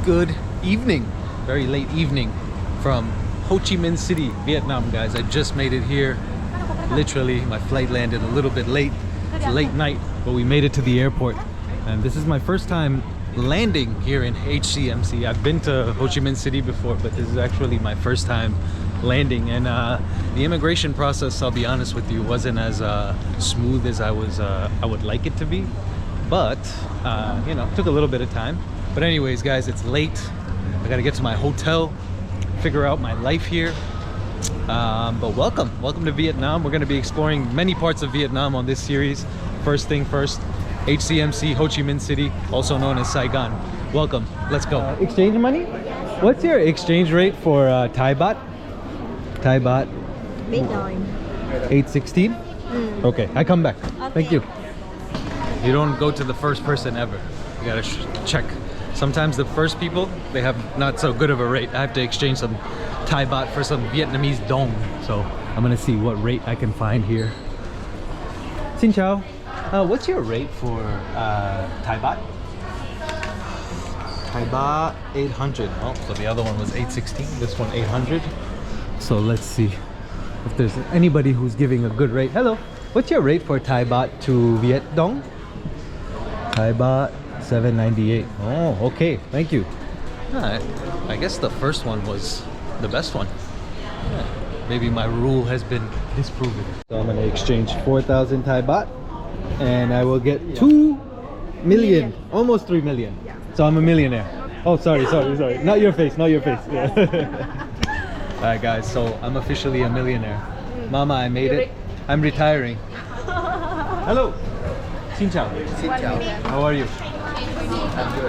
Good evening, very late evening from Ho Chi Minh City, Vietnam, guys. I just made it here. Literally, my flight landed a little bit late. It's late night, but we made it to the airport. And this is my first time landing here in HCMC. I've been to Ho Chi Minh City before, but this is actually my first time landing. And the immigration process, I'll be honest with you, wasn't as smooth as I would like it to be. But you know, took a little bit of time. But anyways, guys, it's late. I gotta get to my hotel, figure out my life here. But welcome to Vietnam. We're gonna be exploring many parts of Vietnam on this series. First thing first, HCMC, Ho Chi Minh City, also known as Saigon. Welcome, let's go. Exchange money? What's your exchange rate for Thai baht? Thai baht? 816? Okay, I come back. Okay. Thank you. You don't go to the first person ever. You gotta check. Sometimes the first people, they have not so good of a rate. I have to exchange some Thai baht for some Vietnamese dong. So I'm gonna see what rate I can find here. Xin chào. What's your rate for Thai baht? Thai baht 800. Oh, so the other one was 816. This one 800. So let's see if there's anybody who's giving a good rate. Hello. What's your rate for Thai baht to Viet dong? Thai baht 798. Oh, okay. Thank you. I guess the first one was the best one. Yeah. Maybe my rule has been disproven. So I'm gonna exchange 4,000 Thai baht, and I will get 2 million, almost 3 million. So I'm a millionaire. Oh, sorry. Not your face. Yeah. All right, guys. So I'm officially a millionaire. Mama, I made it. I'm retiring. Hello. Xin chào. Xin chào. How are you?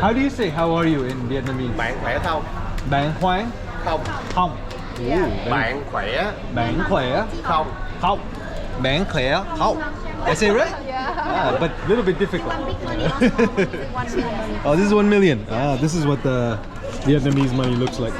How do you say how are you in Vietnamese? Bạn khỏe không? Bạn khỏe Không. không? Bạn khỏe Bạn khỏe không? không? Bạn khỏe không? I say right? But a little bit difficult. Oh, this is 1 million. This is what the Vietnamese money looks like.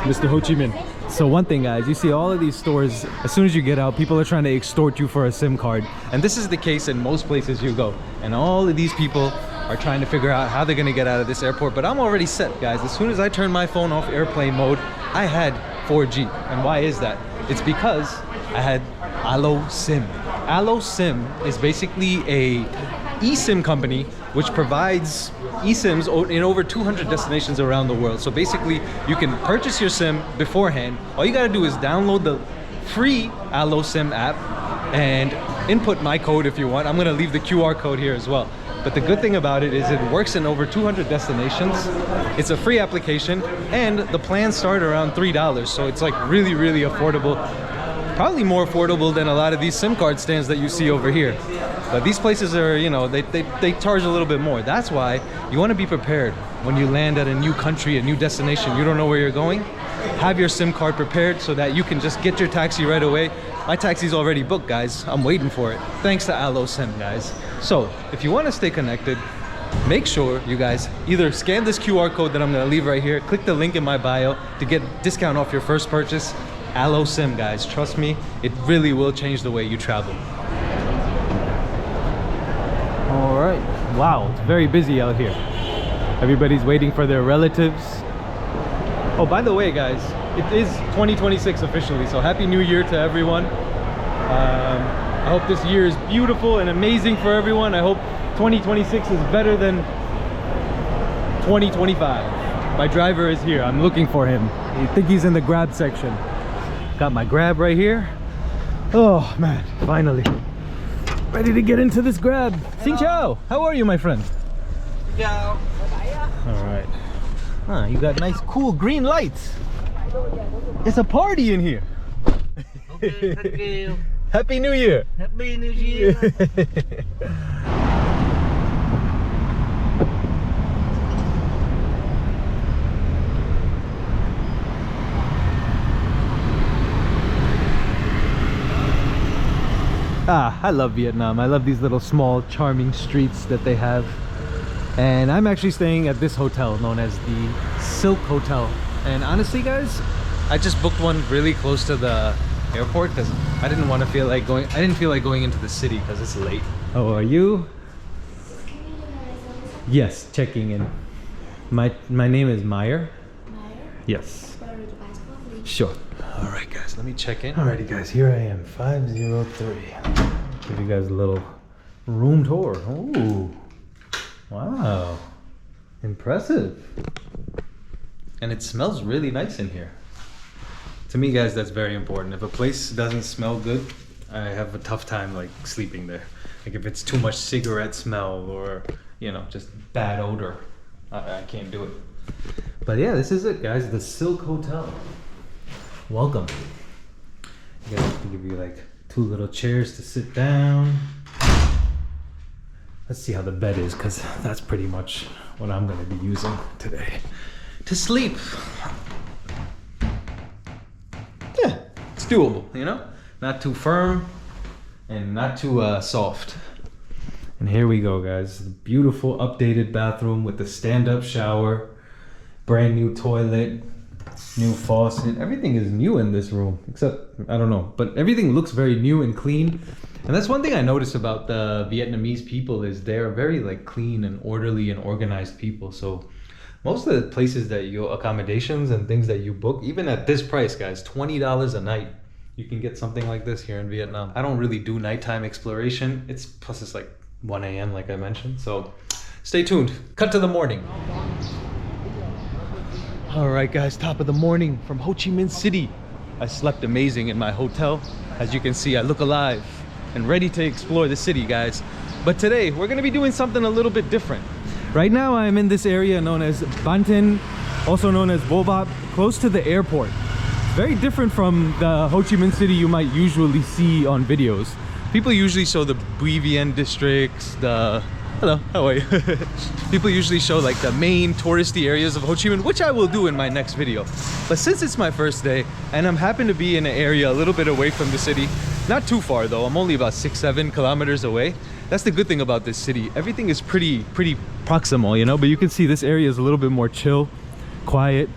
Mr. Ho Chi Minh. So one thing, guys, you see all of these stores, as soon as you get out, people are trying to extort you for a SIM card. And this is the case in most places you go. And all of these people are trying to figure out how they're gonna get out of this airport. But I'm already set, guys. As soon as I turned my phone off airplane mode, I had 4G. And why is that? It's because I had Alo SIM. Alo SIM is basically a eSIM company which provides eSIMs in over 200 destinations around the world. So basically, you can purchase your SIM beforehand. All you gotta do is download the free Alo SIM app and input my code if you want. I'm gonna leave the QR code here as well. But the good thing about it is it works in over 200 destinations. It's a free application, and the plans start around $3. So it's like really, really affordable. Probably more affordable than a lot of these SIM card stands that you see over here. But these places are, you know, they charge a little bit more. That's why you want to be prepared when you land at a new country, a new destination. You don't know where you're going. Have your SIM card prepared so that you can just get your taxi right away. My taxi's already booked, guys. I'm waiting for it. Thanks to Alo SIM, guys. So if you want to stay connected, make sure you guys either scan this QR code that I'm going to leave right here, click the link in my bio to get discount off your first purchase. Alo SIM, guys, trust me, it really will change the way you travel. All right, wow, it's very busy out here. Everybody's waiting for their relatives. Oh, by the way, guys, it is 2026 officially, so Happy New Year to everyone. I hope this year is beautiful and amazing for everyone. I hope 2026 is better than 2025. My driver is here. I'm looking for him. I think he's in the Grab section. Got my Grab right here. Oh man, finally. Ready to get into this Grab. Xin chào. How are you, my friend? Chào. All right. You got nice cool green lights. It's a party in here. Okay, thank you. Happy New Year. Happy New Year. I love Vietnam. I love these little small charming streets that they have. And I'm actually staying at this hotel known as the Silk Hotel. And honestly, guys, I just booked one really close to the airport because I didn't feel like going into the city because it's late. How are you? Yes, checking in. My name is Meyer. Meyer? Yes. Where would you passport, please? Sure. All right, guys, let me check in. Alrighty, guys, here I am, 503. Give you guys a little room tour. Ooh, wow, impressive. And it smells really nice in here. To me, guys, that's very important. If a place doesn't smell good, I have a tough time like sleeping there. Like if it's too much cigarette smell or, you know, just bad odor, I can't do it. But yeah, this is it, guys, the Silk Hotel. Welcome. You guys have to give you like 2 little chairs to sit down. Let's see how the bed is, because that's pretty much what I'm going to be using today to sleep. Yeah, it's doable, you know? Not too firm and not too soft. And here we go, guys. The beautiful updated bathroom with the stand-up shower, brand new toilet, new faucet. Everything is new in this room, except, I don't know, but everything looks very new and clean. And that's one thing I notice about the Vietnamese people is they're very like clean and orderly and organized people. So most of the places that you accommodations and things that you book, even at this price, guys, $20 a night, you can get something like this here in Vietnam. I don't really do nighttime exploration. Plus it's like 1 a.m. like I mentioned. So stay tuned. Cut to the morning. All right, guys, top of the morning from Ho Chi Minh City. I slept amazing in my hotel. As you can see, I look alive and ready to explore the city, guys. But today, we're gonna be doing something a little bit different. Right now, I'm in this area known as Ban Tin, also known as Bo Bap, close to the airport. Very different from the Ho Chi Minh City you might usually see on videos. People usually show the Bùi Viện districts, hello, how are you? People usually show like the main touristy areas of Ho Chi Minh, which I will do in my next video. But since it's my first day and I'm happen to be in an area a little bit away from the city, not too far though, I'm only about 6-7 kilometers away. That's the good thing about this city. Everything is pretty proximal, you know, but you can see this area is a little bit more chill, quiet,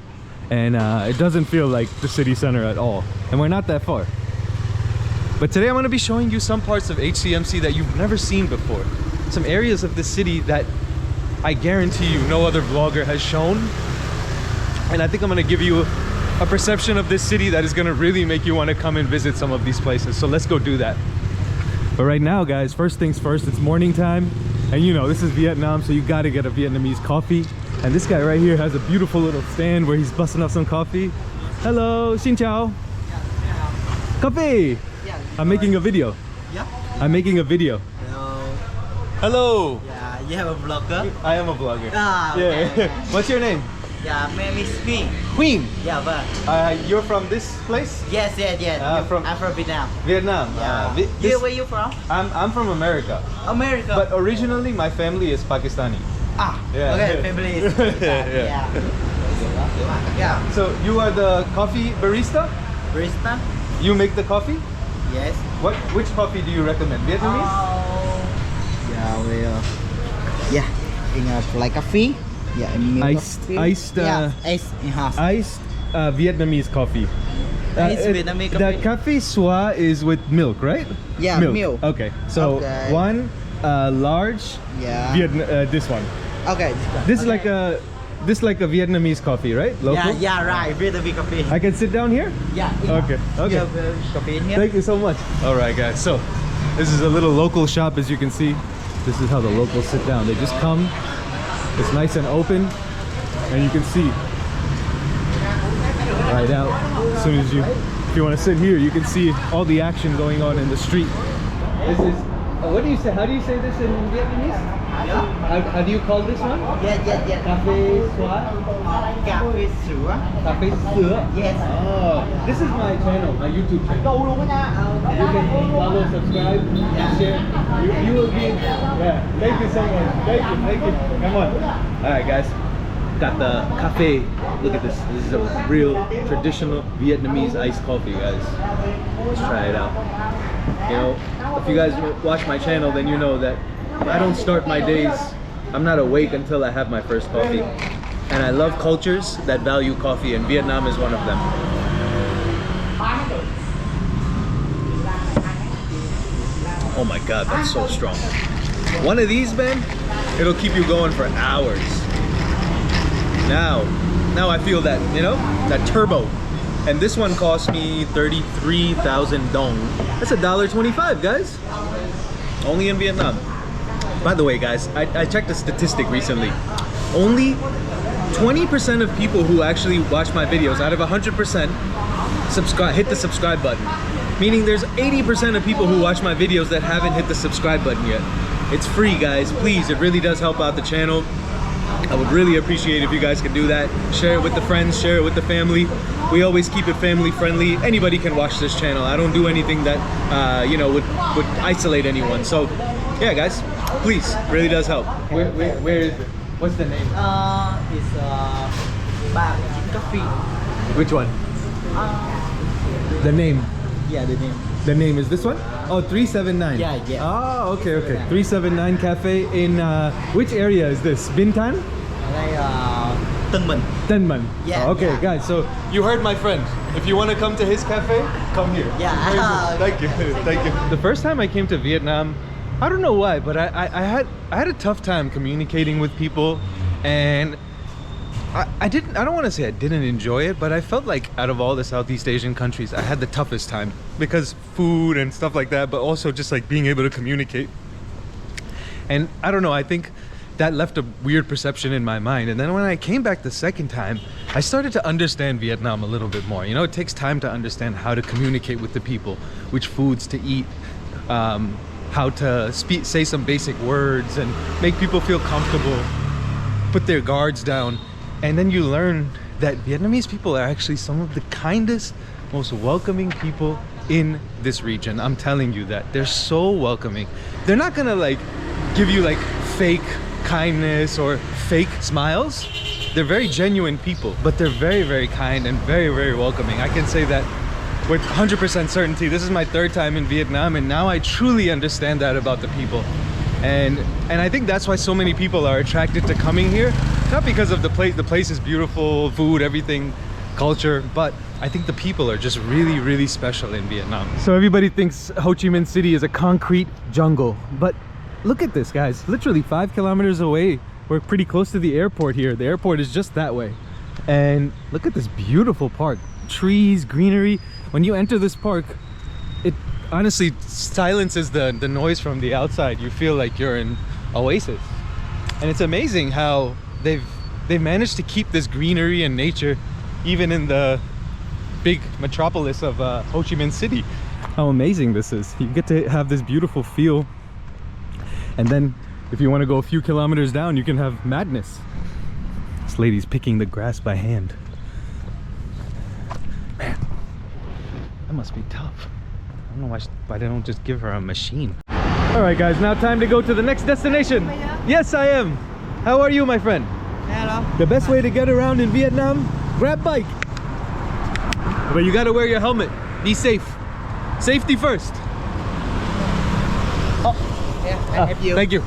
and it doesn't feel like the city center at all. And we're not that far. But today I'm going to be showing you some parts of HCMC that you've never seen before. Some areas of the city that I guarantee you no other vlogger has shown. And I think I'm going to give you a perception of this city that is going to really make you want to come and visit some of these places. So let's go do that. But right now, guys, first things first, it's morning time. And you know, this is Vietnam, so you got to get a Vietnamese coffee. And this guy right here has a beautiful little stand where he's busting up some coffee. Hello, xin chào. Coffee. I'm making a video. Yeah. I'm making a video. Hello. Hello. Yeah, you have a vlogger? I am a vlogger. Ah, okay, Yeah. okay. What's your name? Yeah, my name is Queen. Queen. Yeah, but You're from this place? yes. I'm from Vietnam. Vietnam. Yeah. Where you from? I'm from America. America. But originally my family is Pakistani. Yeah. Okay, family is Yeah. Yeah. So you are the coffee barista? Barista? You make the coffee? Yes. Which coffee do you recommend? Vietnamese? In like coffee. Yeah, in milk Iced Vietnamese coffee. Iced Vietnamese The coffee. cafe soa is with milk, right? Yeah, milk. Okay, so Okay. one large Yeah. this one. Okay. This is like a Vietnamese coffee, right? Local? Yeah, right. Vietnamese coffee. I can sit down here? Yeah. Okay. You have coffee in here? Thank you so much. All right, guys. So this is a little local shop, as you can see. This is how the locals sit down. They just come. It's nice and open, and you can see right out. As soon as if you want to sit here, you can see all the action going on in the street. This is what do you say? How do you say this in Vietnamese? Yeah. How do you call this one? Yeah. Cafe soa. Cafe sữa. Cafe sữa. Yes. Oh, this is my channel, my YouTube channel. You can follow, subscribe, and share. You will be. Yeah. Thank you so much. Thank you. Come on. All right, guys. Got the cafe. Look at this. This is a real traditional Vietnamese iced coffee, guys. Let's try it out. You know, if you guys watch my channel, then you know that I don't start my days. I'm not awake until I have my first coffee. And I love cultures that value coffee, and Vietnam is one of them. Oh my God, that's so strong. One of these, man, it'll keep you going for hours. Now I feel that, you know, that turbo. And this one cost me 33,000 dong. That's $1.25, guys. Only in Vietnam. By the way, guys, I checked a statistic recently. Only 20% of people who actually watch my videos out of 100% hit the subscribe button. Meaning there's 80% of people who watch my videos that haven't hit the subscribe button yet. It's free, guys. Please, it really does help out the channel. I would really appreciate if you guys could do that. Share it with the friends, share it with the family. We always keep it family friendly. Anybody can watch this channel. I don't do anything that you know, would isolate anyone. So yeah, guys, please, really does help. Where is it? What's the name? It's Bar Coffee. Which one? The name. Yeah, the name. The name is this one? Oh, 379. Yeah. Oh, okay. 379 Cafe in which area is this? Bintan? Tân Bình. Tân Bình. Yeah. Okay, yeah. guys. So you heard my friend. If you want to come to his cafe, come here. Yeah. Thank you. Thank you. The first time I came to Vietnam, I don't know why, but I had a tough time communicating with people, and I don't want to say I didn't enjoy it, but I felt like out of all the Southeast Asian countries, I had the toughest time because food and stuff like that, but also just like being able to communicate. And I don't know, I think that left a weird perception in my mind. And then when I came back the second time, I started to understand Vietnam a little bit more. You know, it takes time to understand how to communicate with the people, which foods to eat, how to say some basic words and make people feel comfortable, put their guards down. And then you learn that Vietnamese people are actually some of the kindest, most welcoming people in this region. I'm telling you that. They're so welcoming. They're not gonna like give you like fake kindness or fake smiles. They're very genuine people, but they're very, very kind and very, very welcoming. I can say that with 100% certainty. This is my third time in Vietnam, and now I truly understand that about the people. And I think that's why so many people are attracted to coming here. Not because of the place. The place is beautiful, food, everything, culture, but I think the people are just really, really special in Vietnam. So everybody thinks Ho Chi Minh City is a concrete jungle, but look at this, guys. Literally 5 kilometers away. We're pretty close to the airport here. The airport is just that way. And look at this beautiful park. Trees, greenery. When you enter this park, it honestly silences the noise from the outside. You feel like you're in oasis. And it's amazing how they've managed to keep this greenery and nature even in the big metropolis of Ho Chi Minh City. How amazing this is. You get to have this beautiful feel, and then if you want to go a few kilometers down, you can have madness. This lady's picking the grass by hand. Man, that must be tough. I don't know why they don't just give her a machine. All right, guys, now time to go to the next destination. Yes, I am. How are you, my friend? Hello. The best way to get around in Vietnam, grab bike. But you gotta wear your helmet. Be safe. Safety first. Oh, Yeah, I help you. thank you.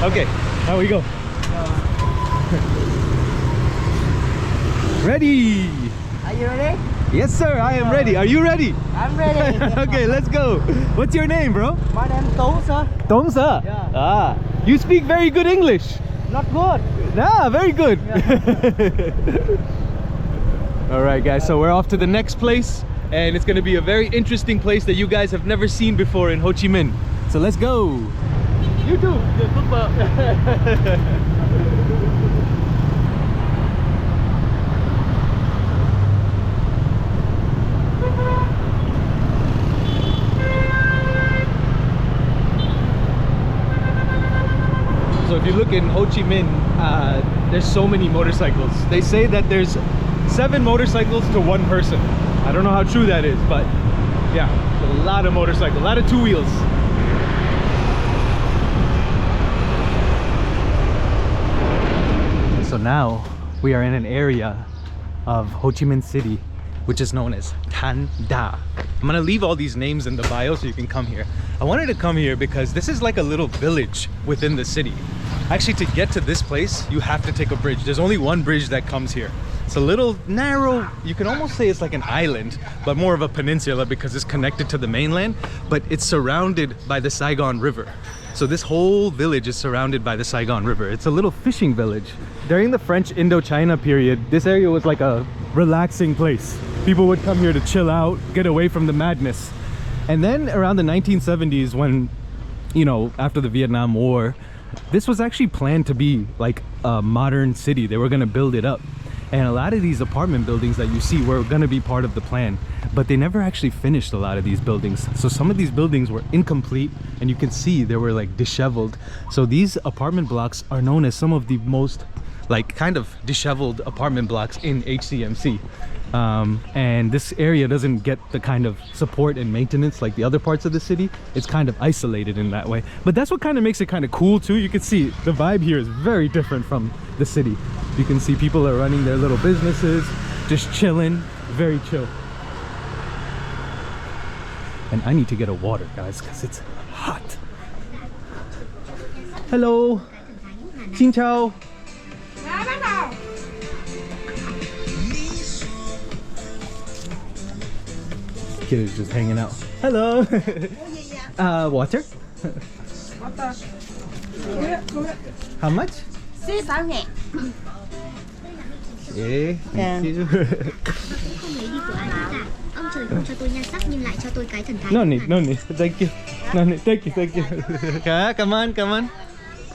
Okay, now we go. Ready? Are you ready? Yes, sir, I am ready. Are you ready? I'm ready. Okay, let's go. What's your name, bro? My name is Tú, sir. Tong sir. Yeah. Ah, you speak very good English. Not good. Ah, very good. All right, guys, so we're off to the next place, and it's gonna be a very interesting place that you guys have never seen before in Ho Chi Minh. So let's go. You too. So if you look in Ho Chi Minh, there's so many motorcycles. They say that there's 7 motorcycles to 1 person. I don't know how true that is, but yeah, a lot of motorcycles, a lot of 2 wheels. So now we are in an area of Ho Chi Minh City which is known as Thanh Da. I'm gonna leave all these names in the bio so you can come here. I wanted to come here because this is like a little village within the city. Actually, to get to this place, you have to take a bridge. There's only one bridge that comes here. It's a little narrow, you can almost say it's like an island, but more of a peninsula because it's connected to the mainland, but it's surrounded by the Saigon River. So this whole village is surrounded by the Saigon River. It's a little fishing village. During the French Indochina period, this area was like a relaxing place. People would come here to chill out, get away from the madness. And then around the 1970s, when, you know, after the Vietnam War, this was actually planned to be like a modern city. They were gonna build it up. And a lot of these apartment buildings that you see were gonna be part of the plan, but they never actually finished a lot of these buildings. So some of these buildings were incomplete, and you can see they were like disheveled. So these apartment blocks are known as some of the most like kind of disheveled apartment blocks in HCMC. And this area doesn't get the kind of support and maintenance like the other parts of the city. It's kind of isolated in that way, but that's what kind of makes it kind of cool too. You can see the vibe here is very different from the city. You can see people are running their little businesses, just chilling, very chill. And I need to get a water, guys, because it's hot. Hello. Xin chào. Kid is just hanging out. Hello. Water? How much? Yeah, thank you. No need, no need. Thank you. No need. Thank you, thank you. Come on, come on.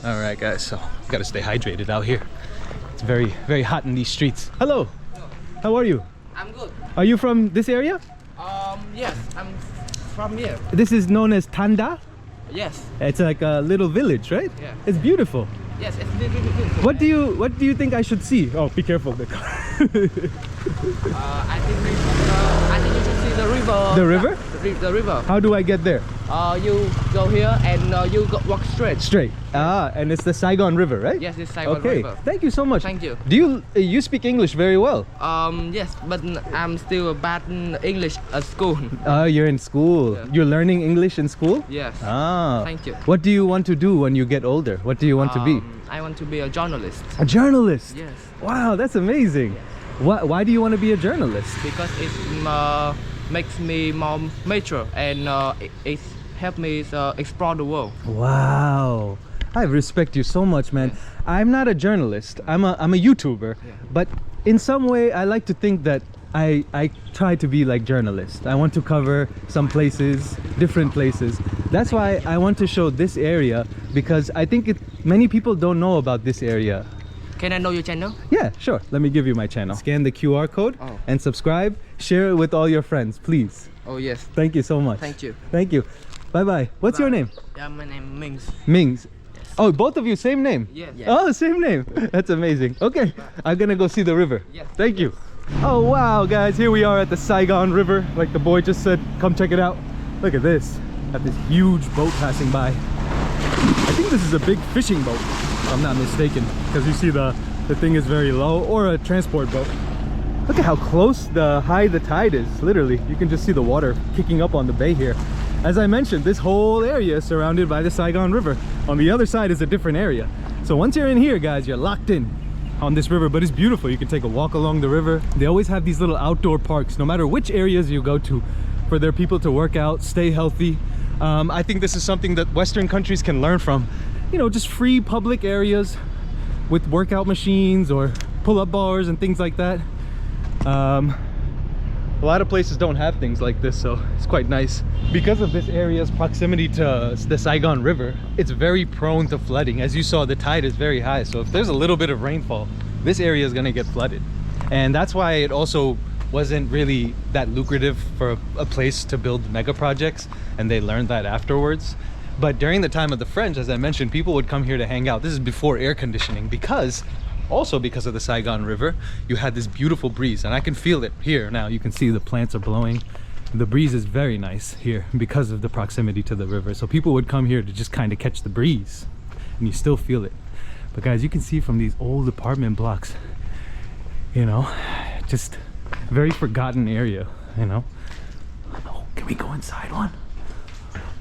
All right, guys. So gotta stay hydrated out here. It's very, very hot in these streets. Hello. How are you? I'm good. Are you from this area? Yes, I'm from here. This is known as Tanda. Yes. It's like a little village, right? Yeah. It's beautiful. Yes, it's really good. What do you think I should see? Oh, be careful. I think you should see the river. The river? The river. How do I get there? You go here and you walk straight. Straight. Ah, and it's the Saigon River, right? Yes, it's Saigon okay. River. Thank you so much. Thank you. Do you speak English very well? Yes, but I'm still bad in English at school. You're in school. Yeah. You're learning English in school? Yes. Ah. Thank you. What do you want to do when you get older? What do you want to be? I want to be a journalist. A journalist? Yes. Wow, that's amazing. Why do you want to be a journalist? Because it makes me more mature and it helps me explore the world. Wow. I respect you so much, man. Yes. I'm not a journalist. I'm a YouTuber. Yeah. But in some way, I like to think that I try to be like journalist. I want to cover some places, different places. That's why I want to show this area, because I think many people don't know about this area. Can I know your channel? Yeah, sure. Let me give you my channel. Scan the QR code and subscribe. Share it with all your friends, please. Oh yes. Thank you so much. Thank you. Thank you. Bye-bye. What's your name? Yeah, my name is Mings. Mings. Oh, both of you same name? Yes. Oh, same name. That's amazing. Okay, I'm gonna go see the river. Yes. Thank you. Oh wow, guys, here we are at the Saigon River. Like the boy just said, come check it out. Look at this. Got this huge boat passing by. I think this is a big fishing boat, if I'm not mistaken, because you see the thing is very low, or a transport boat. Look at how close the tide is. Literally, you can just see the water kicking up on the bay here. As I mentioned, this whole area is surrounded by the Saigon River. On the other side is a different area. So once you're in here, guys, you're locked in on this river, but it's beautiful. You can take a walk along the river. They always have these little outdoor parks, no matter which areas you go to, for their people to work out, stay healthy. I think this is something that Western countries can learn from. You know, just free public areas with workout machines or pull-up bars and things like that. A lot of places don't have things like this, so it's quite nice. Because of this area's proximity to the Saigon River, it's very prone to flooding. As you saw, the tide is very high, so if there's a little bit of rainfall, this area is gonna get flooded. And that's why it also wasn't really that lucrative for a place to build mega projects, and they learned that afterwards. But during the time of the French, as I mentioned, people would come here to hang out. This is before air conditioning, because because of the Saigon River, you had this beautiful breeze, and I can feel it here now. You can see the plants are blowing. The breeze is very nice here because of the proximity to the river. So people would come here to just kind of catch the breeze, and you still feel it. But guys, you can see from these old apartment blocks, you know, just very forgotten area, you know. Oh, can we go inside one?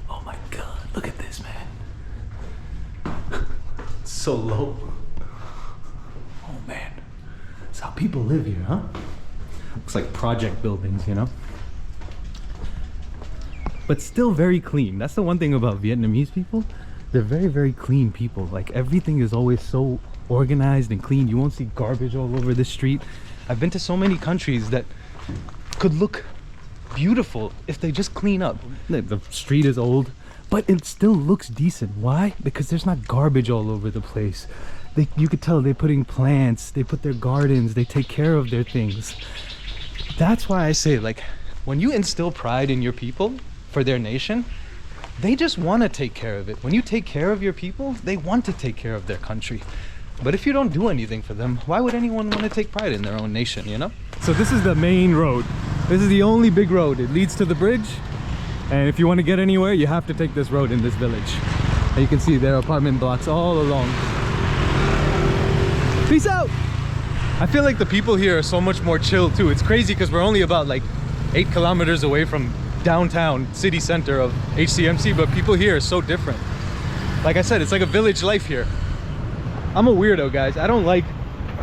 Oh my God, look at this, man. It's so low. Oh man, that's how people live here, huh? Looks like project buildings, you know? But still very clean. That's the one thing about Vietnamese people. they're very, very clean people. Like everything is always so organized and clean. You won't see garbage all over the street. I've been to so many countries that could look beautiful if they just clean up. The street is old, but it still looks decent. Why? Because there's not garbage all over the place. You could tell they're putting plants, they put their gardens, they take care of their things. That's why I say, like, when you instill pride in your people for their nation, they just want to take care of it. When you take care of your people, they want to take care of their country. But if you don't do anything for them, why would anyone want to take pride in their own nation, you know? So this is the main road. This is the only big road. It leads to the bridge. And if you want to get anywhere, you have to take this road in this village. And you can see there are apartment blocks all along. Peace out! I feel like the people here are so much more chill too. It's crazy because we're only about like 8 kilometers away from downtown city center of HCMC, but people here are so different. Like I said, it's like a village life here. I'm a weirdo, guys. I don't like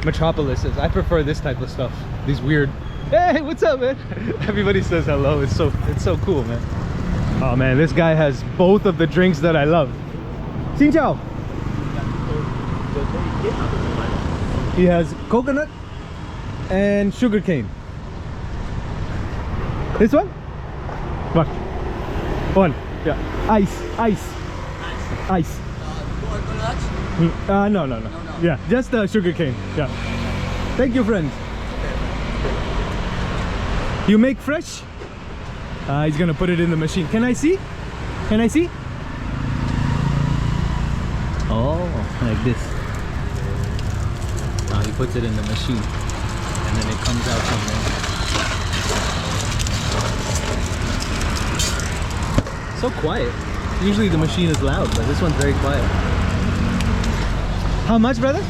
metropolises. I prefer this type of stuff. These weird, hey, what's up, man? Everybody says hello. It's so cool, man. Oh man, this guy has both of the drinks that I love. Xin chào. He has coconut and sugar cane. This one? What? One. Yeah. Ice. No. Yeah, just sugar cane. Yeah. Thank you, friend. You make fresh? He's gonna put it in the machine. Can I see? Can I see? Oh, like this. He puts it in the machine, and then it comes out from there. So quiet. Usually the machine is loud, but this one's very quiet. How much, brother?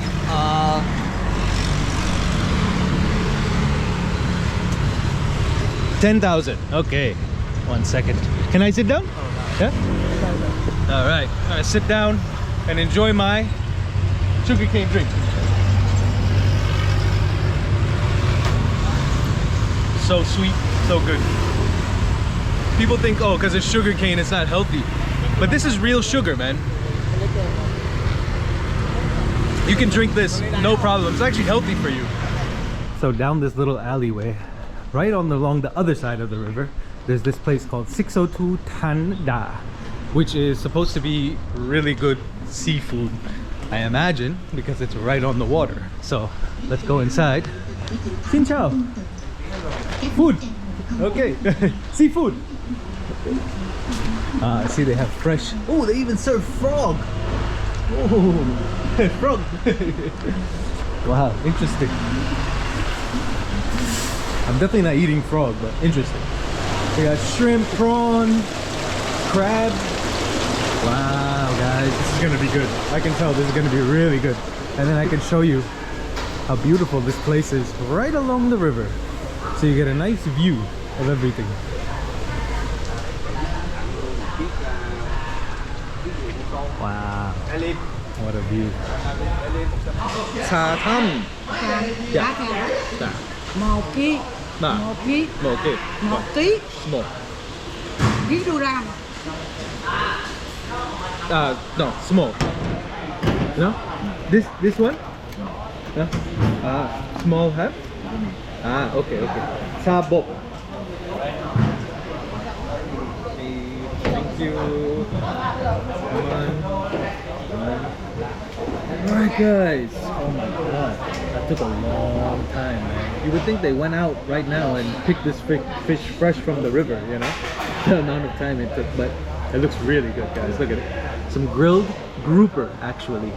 10,000. Okay. 1 second. Can I sit down? Yeah? All right. Sit down and enjoy my sugarcane drink. So sweet, so good. People think, oh, because it's sugarcane, it's not healthy. But this is real sugar, man. You can drink this, no problem. It's actually healthy for you. So down this little alleyway, right along the other side of the river, there's this place called 602 Tan Da, which is supposed to be really good seafood, I imagine, because it's right on the water. So let's go inside. Xin chào. Food. Okay. Seafood. See, they have fresh. Oh, they even serve frog. Oh, frog. Wow, interesting. I'm definitely not eating frog, but interesting. We got shrimp, prawn, crab. Wow, guys, this is gonna be good. I can tell this is gonna be really good. And then I can show you how beautiful this place is right along the river. So you get a nice view of everything. Wow, what a view. Xà thăm. Dạ. Dạ. 1 kg. Dạ. 1 kg. 1 kg. 1 kg. 1. Kg. No, small. No? This one? No? Small half? Okay. Sa bok. Thank you. Come on. Alright, guys. Oh my god. That took a long time, man. You would think they went out right now and picked this fish fresh from the river, you know? The amount of time it took, but it looks really good, guys. Look at it. Some grilled grouper, actually.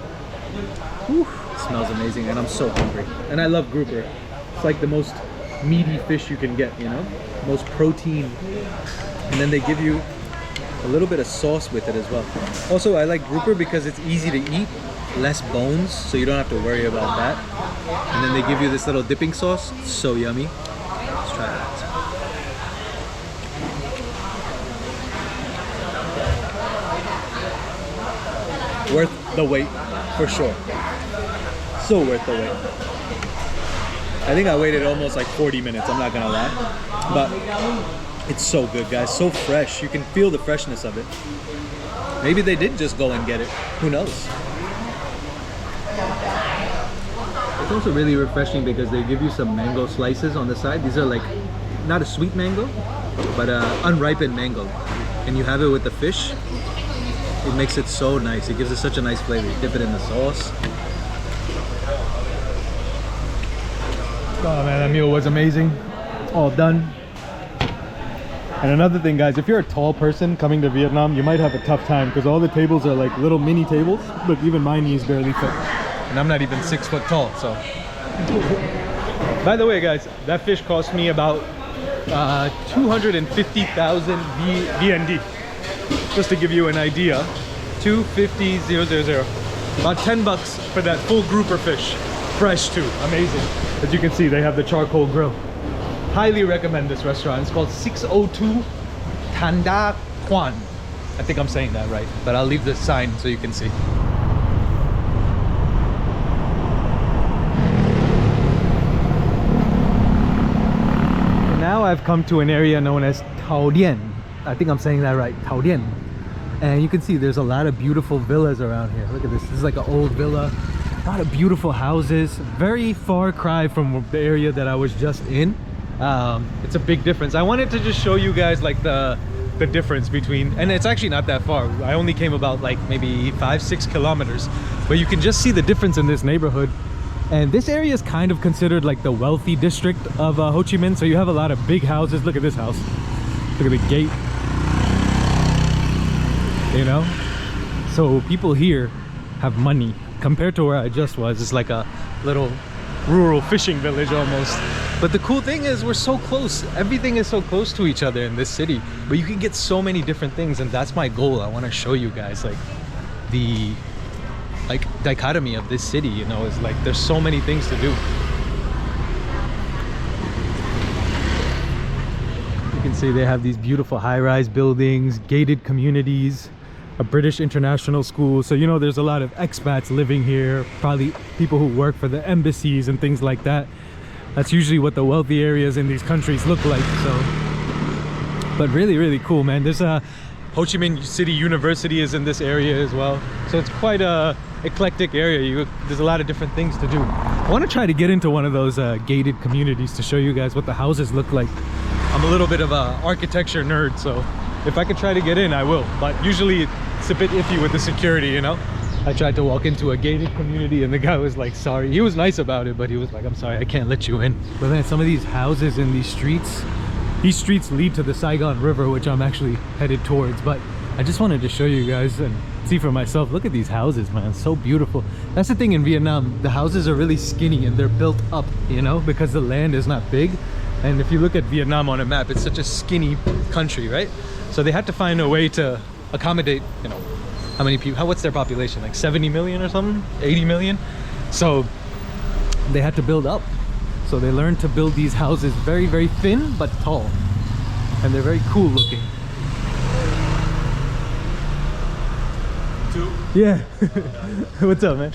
Whew. Smells amazing, and I'm so hungry. And I love grouper. It's like the most meaty fish you can get, you know? Most protein. And then they give you a little bit of sauce with it as well. Also, I like grouper because it's easy to eat, less bones, so you don't have to worry about that. And then they give you this little dipping sauce. It's so yummy. Let's try that. Worth the wait, for sure. So worth the wait. I think I waited almost like 40 minutes, I'm not gonna lie. But It's so good, guys. So fresh. You can feel the freshness of it. Maybe they did just go and get it. Who knows? It's also really refreshing because they give you some mango slices on the side. These are like not a sweet mango, but unripened mango. And you have it with the fish. It makes it so nice. It gives it such a nice flavor. You dip it in the sauce. Oh man, that meal was amazing. All done. And another thing, guys, if you're a tall person coming to Vietnam, you might have a tough time because all the tables are like little mini tables. Look, even my knees barely fit. And I'm not even 6 foot tall, so. By the way, guys, that fish cost me about 250,000 VND. Just to give you an idea. 250,000. About 10 bucks for that full grouper fish. Fresh too, amazing. As you can see, they have the charcoal grill. Highly recommend this restaurant. It's called 602 Thanda Quan. I think I'm saying that right, but I'll leave the sign so you can see. Now I've come to an area known as Thao Dien. I think I'm saying that right, Thao Dien. And you can see there's a lot of beautiful villas around here. Look at this. This is like an old villa. A lot of beautiful houses. Very far cry from the area that I was just in. It's a big difference. I wanted to just show you guys like the difference between, and it's actually not that far. I only came about like maybe 5-6 kilometers, but you can just see the difference in this neighborhood. And this area is kind of considered like the wealthy district of Ho Chi Minh. So you have a lot of big houses. Look at this house. Look at the gate. You know, so people here have money compared to where I just was. It's like a little rural fishing village almost. But the cool thing is we're so close. Everything is so close to each other in this city, but you can get so many different things, and that's my goal. I want to show you guys like the dichotomy of this city, you know, is like there's so many things to do. You can see they have these beautiful high-rise buildings, gated communities, a British international school. So, you know, there's a lot of expats living here, probably people who work for the embassies and things like that. That's usually what the wealthy areas in these countries look like. So, but really, really cool, man. There's a Ho Chi Minh City University is in this area as well. So it's quite a eclectic area. There's a lot of different things to do. I want to try to get into one of those gated communities to show you guys what the houses look like. I'm a little bit of a architecture nerd, so if I could try to get in, I will. But usually it's a bit iffy with the security, you know? I tried to walk into a gated community and the guy was like, sorry. He was nice about it, but he was like, I'm sorry, I can't let you in. But man, some of these houses in these streets lead to the Saigon River, which I'm actually headed towards. But I just wanted to show you guys and see for myself. Look at these houses, man. So beautiful. That's the thing in Vietnam. The houses are really skinny and they're built up, you know, because the land is not big. And if you look at Vietnam on a map, it's such a skinny country, right? So they had to find a way to accommodate, you know, how many people, what's their population? Like 70 million or something? 80 million? So they had to build up. So they learned to build these houses very, very thin, but tall. And they're very cool looking. Yeah. What's up, man?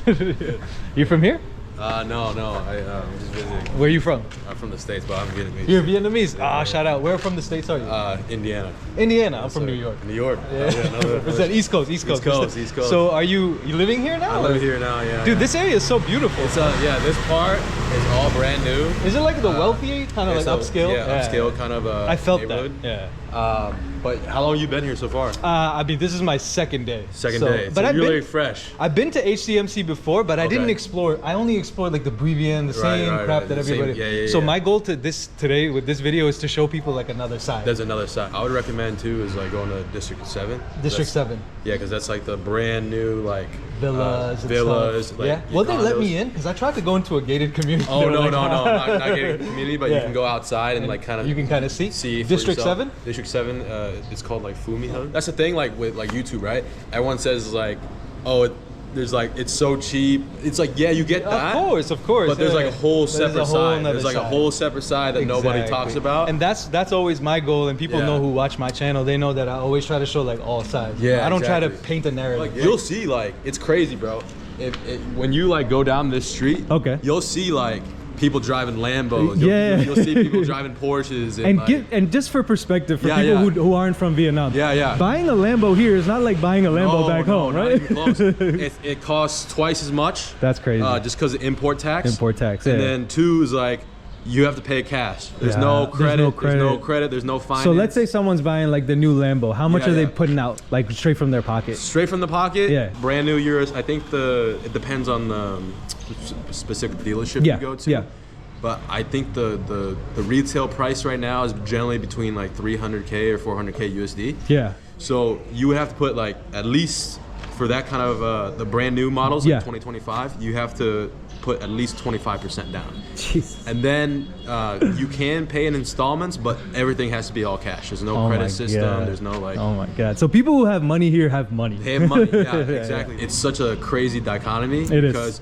You from here? No, I'm just visiting. Where are you from? I'm from the States, but I'm Vietnamese. You're Vietnamese? Ah, shout out. Where from the States are you? Indiana. Indiana. I'm from New York. New York. Yeah. Is that East Coast? East Coast. East Coast. So are you living here now? I live here now, yeah. Dude, this area is so beautiful. It's yeah, this part is all brand new. Is it like the wealthy, kind of like upscale? Yeah, upscale kind of I felt neighborhood. that. Yeah. But how long have you been here so far? I mean, this is my second day. Second day. But so I've you're been really fresh. I've been to HCMC before, but I didn't explore. I only explored like the Bùi Viện, the same crap that everybody. So my goal to today with this video is to show people like another side. There's another side. I would recommend too is like going to District 7. District 7. Yeah, because that's like the brand new like villas. Villas. Like, yeah. Well, they let me in because I tried to go into a gated community. Oh no, not gated community, but you can go outside and like kind of. You can kind of see. District 7. District 7. It's called like Fumi Hut. That's the thing, like with like YouTube, right? Everyone says like, oh, there's like it's so cheap. It's like yeah, you get that. Of course. But there's like a whole separate side. There's like a whole separate side that nobody talks about. And that's always my goal. And people know who watch my channel. They know that I always try to show like all sides. Yeah. I don't try to paint a narrative. Like, you'll see like it's crazy, bro. When you like go down this street, okay, you'll see like people driving Lambos. Yeah. You'll see people driving Porsches. And, like, and just for perspective, for Yeah, people yeah. who aren't from Vietnam, Yeah. buying a Lambo here is not like buying a Lambo back home, not right? even close. It costs twice as much. That's crazy. Just because of import tax. Import tax, And yeah. then 2 is like, you have to pay cash. There's Yeah, no credit. there's no credit. There's no finance. So let's say someone's buying like the new Lambo. How much Yeah, are they yeah. putting out, like straight from their pocket? Straight from the pocket. Yeah. Brand new Euros. I think it depends on the specific dealership Yeah, you go to. yeah. But I think the retail price right now is generally between like 300K or 400K USD. Yeah. So you would have to put like at least for that kind of the brand new models, Yeah. like 2025, you have to put at least 25% down. Jeez. And then you can pay in installments, but everything has to be all cash. There's no Oh my credit system. God. There's no like. Oh my God. So people who have money here have money. They have money. Yeah, exactly. It's such a crazy dichotomy It is. because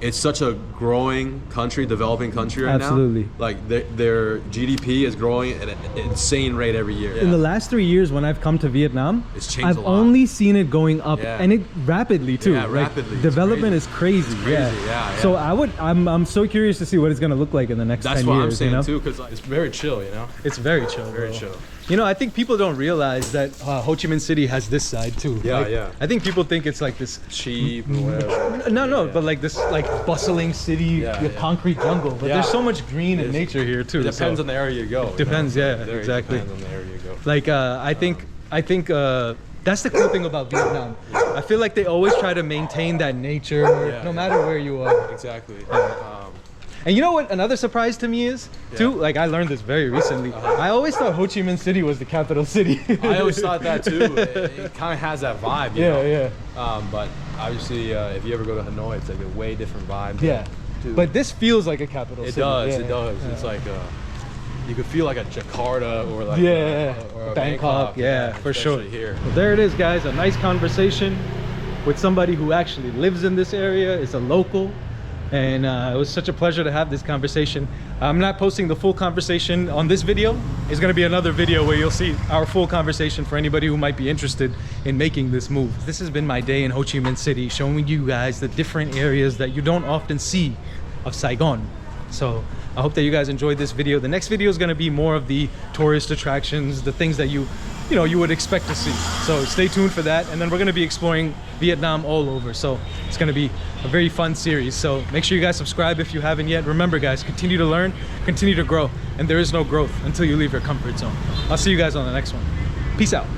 it's such a growing country, developing country right Absolutely. now. Like their GDP is growing at an insane rate every year. In the last 3 years when I've come to Vietnam, It's changed I've a lot. only seen it going up, Yeah. and it rapidly too. Yeah, Like, rapidly. It's development crazy. is crazy. It's crazy, yeah. So I'm so curious to see what it's gonna look like in the next That's 10 what years. I'm saying you know? too, because it's very chill, you know. It's very chill. Very bro. chill. You know, I think people don't realize that Ho Chi Minh City has this side too. Yeah, Like, yeah. I think people think it's like this Cheap or whatever. No, but like this like bustling city, Yeah, the yeah. concrete jungle. But Yeah. there's so much green and nature here too. It depends so- on the area you go. Depends, yeah, exactly. Depends on the area you go. Like I think that's the cool thing about Vietnam. I feel like they always try to maintain that nature, no matter where you are. Exactly. And you know what? Another surprise to me is too. Like I learned this very recently. I always thought Ho Chi Minh City was the capital city. I always thought that too. It kind of has that vibe. You know? yeah. But obviously, if you ever go to Hanoi, it's like a way different vibe. Yeah. Dude. But this feels like a capital It city. does. Yeah. It does. Yeah. It's like you could feel like a Jakarta or like Yeah, or a Bangkok, yeah, for sure. especially Here. Well, there it is, guys. A nice conversation with somebody who actually lives in this area, is a local, and it was such a pleasure to have this conversation. I'm not posting the full conversation on this video. It's going to be another video where you'll see our full conversation for anybody who might be interested in making this move. This has been my day in Ho Chi Minh City, showing you guys the different areas that you don't often see of Saigon. So I hope that you guys enjoyed this video. The next video is going to be more of the tourist attractions, the things that you would expect to see. So stay tuned for that. And then we're going to be exploring Vietnam all over. So it's going to be a very fun series. So make sure you guys subscribe if you haven't yet. Remember guys, continue to learn, continue to grow. And there is no growth until you leave your comfort zone. I'll see you guys on the next one. Peace out.